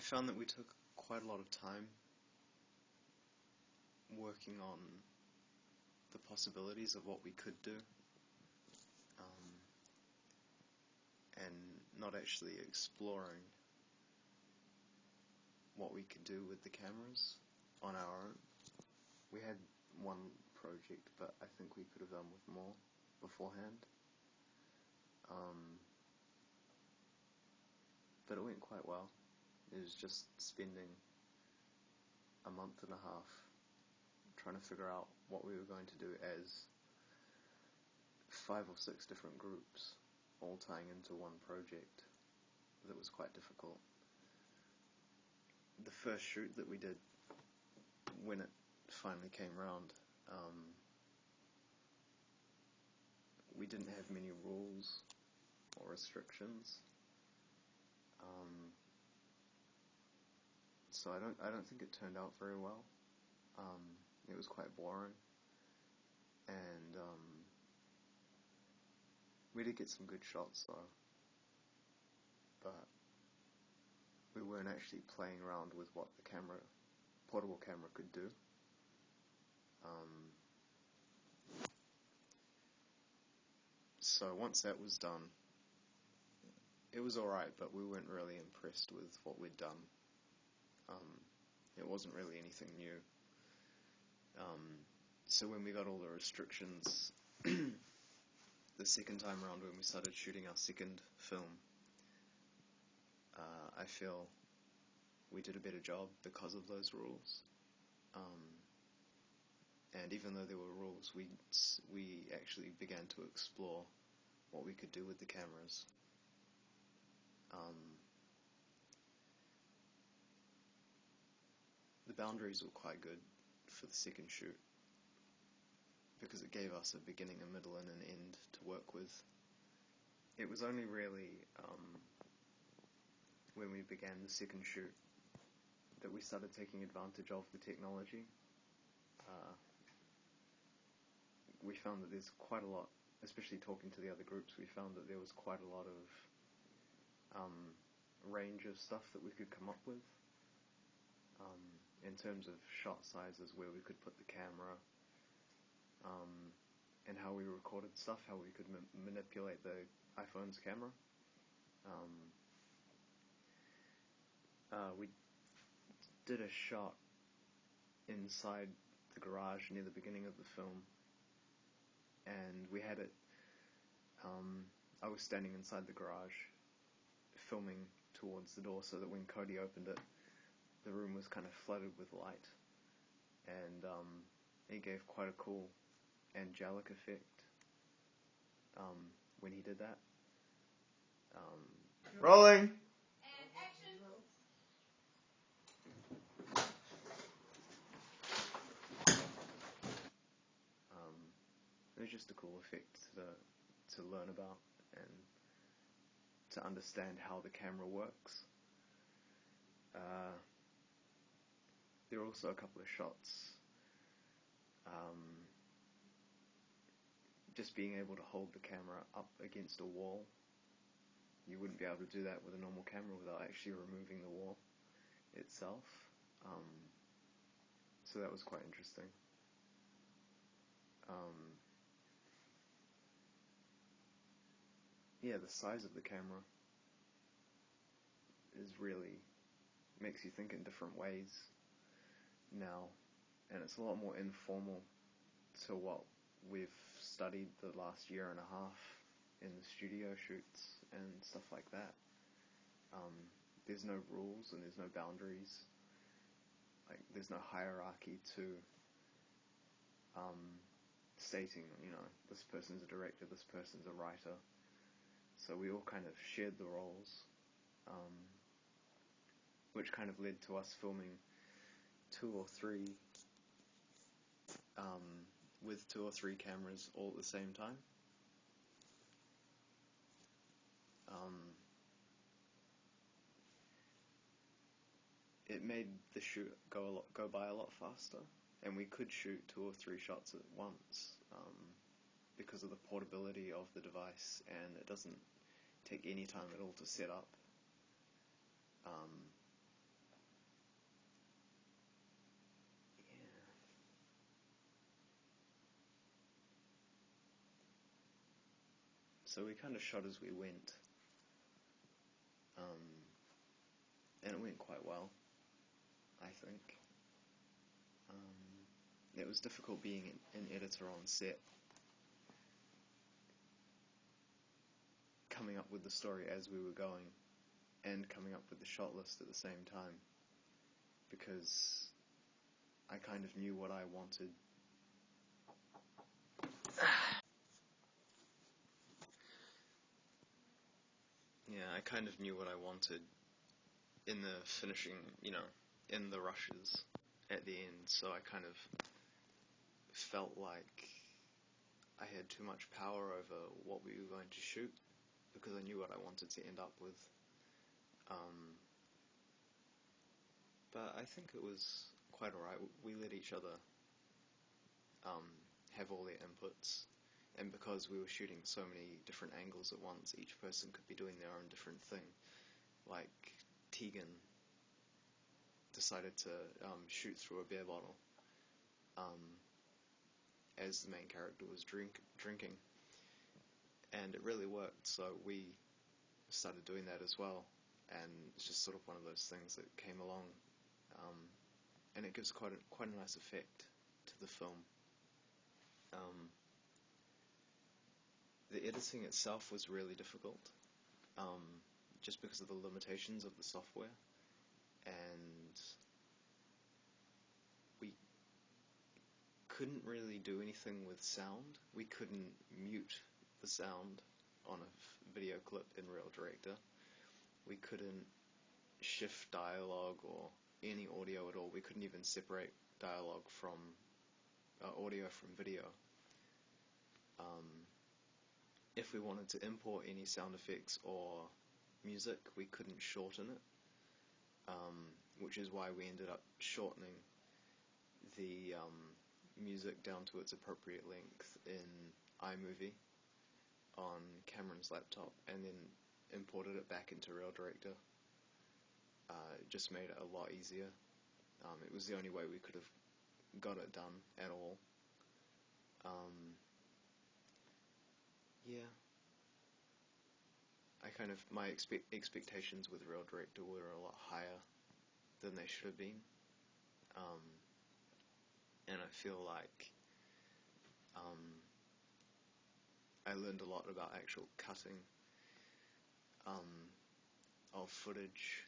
found that we took quite a lot of time working on the possibilities of what we could do, and not actually exploring what we could do with the cameras on our own. We had one project, but I think we could have done with more beforehand. But it went quite well. It was just spending a month and a half trying to figure out what we were going to do as 5 or 6 different groups all tying into one project. That was quite difficult. The first shoot that we did, when it finally came round, we didn't have many rules or restrictions, so I don't think it turned out very well. It was quite boring, and we did get some good shots though, but we weren't actually playing around with what the portable camera could do. So once that was done, it was alright, but we weren't really impressed with what we'd done. It wasn't really anything new. So when we got all the restrictions the second time around, when we started shooting our second film, I feel we did a better job because of those rules. And even though there were rules, we actually began to explore what we could do with the cameras. The boundaries were quite good for the second shoot, because it gave us a beginning, a middle, and an end to work with. It was only really when we began the second shoot that we started taking advantage of the technology. We found that there's quite a lot, especially talking to the other groups, we found that there was quite a lot of range of stuff that we could come up with, in terms of shot sizes, where we could put the camera, and how we recorded stuff, how we could manipulate the iPhone's camera. We did a shot inside the garage near the beginning of the film, and we had it, I was standing inside the garage filming towards the door, so that when Cody opened it, the room was kind of flooded with light, and it gave quite a cool angelic effect when he did that. Rolling! And action! It was just a cool effect to learn about and to understand how the camera works. There were also a couple of shots just being able to hold the camera up against a wall. You wouldn't be able to do that with a normal camera without actually removing the wall itself. So that was quite interesting. Yeah, the size of the camera makes you think in different ways now, and it's a lot more informal to what we've studied the last year and a half in the studio shoots and stuff like that. There's no rules and there's no boundaries. Like, there's no hierarchy to stating, this person's a director, this person's a writer. So we all kind of shared the roles, which kind of led to us filming 2 or 3 with 2 or 3 cameras all at the same time. It made the shoot go by a lot faster, and we could shoot 2 or 3 shots at once because of the portability of the device, and it doesn't take any time at all to set up. So we kind of shot as we went, and it went quite well, I think. It was difficult being an editor on set, coming up with the story as we were going, and coming up with the shot list at the same time, because I kind of knew what I wanted. Yeah, I kind of knew what I wanted in the finishing, in the rushes at the end, so I kind of felt like I had too much power over what we were going to shoot, because I knew what I wanted to end up with. But I think it was quite alright. We let each other have all their inputs, and because we were shooting so many different angles at once, each person could be doing their own different thing. Like, Tegan decided to shoot through a beer bottle as the main character was drinking, and it really worked, so we started doing that as well, and it's just sort of one of those things that came along, and it gives quite a nice effect to the film. The editing itself was really difficult, just because of the limitations of the software, and we couldn't really do anything with sound. We couldn't mute the sound on a video clip in Real Director. We couldn't shift dialogue or any audio at all. We couldn't even separate dialogue from audio from video. If we wanted to import any sound effects or music, we couldn't shorten it, which is why we ended up shortening the music down to its appropriate length in iMovie on Cameron's laptop, and then imported it back into Real Director. It just made it a lot easier. It was the only way we could have got it done at all. Yeah. My expectations with Real Director were a lot higher than they should have been. And I feel like I learned a lot about actual cutting of footage,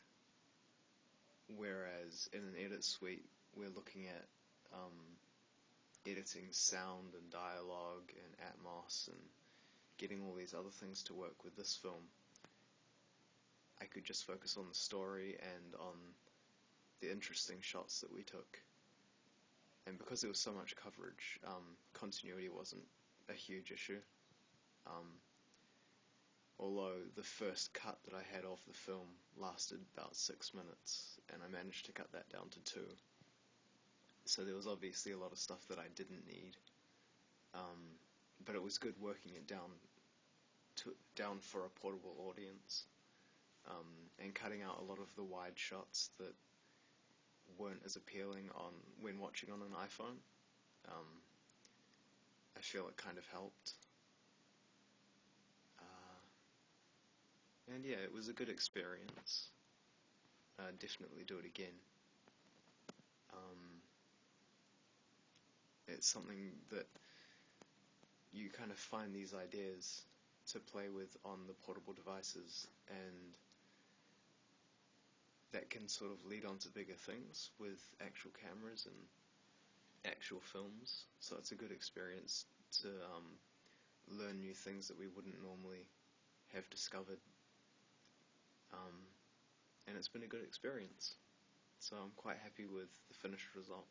whereas in an edit suite we're looking at editing sound and dialogue and Atmos and getting all these other things to work with this film. I could just focus on the story and on the interesting shots that we took. And because there was so much coverage, continuity wasn't a huge issue. Although the first cut that I had of the film lasted about 6 minutes, and I managed to cut that down to 2. So there was obviously a lot of stuff that I didn't need. But it was good working it down for a portable audience, and cutting out a lot of the wide shots that weren't as appealing when watching on an iPhone. I feel it kind of helped. And yeah, it was a good experience. Definitely do it again. It's something that you kind of find these ideas to play with on the portable devices, and that can sort of lead on to bigger things with actual cameras and actual films. So it's a good experience to learn new things that we wouldn't normally have discovered. And it's been a good experience. So I'm quite happy with the finished result.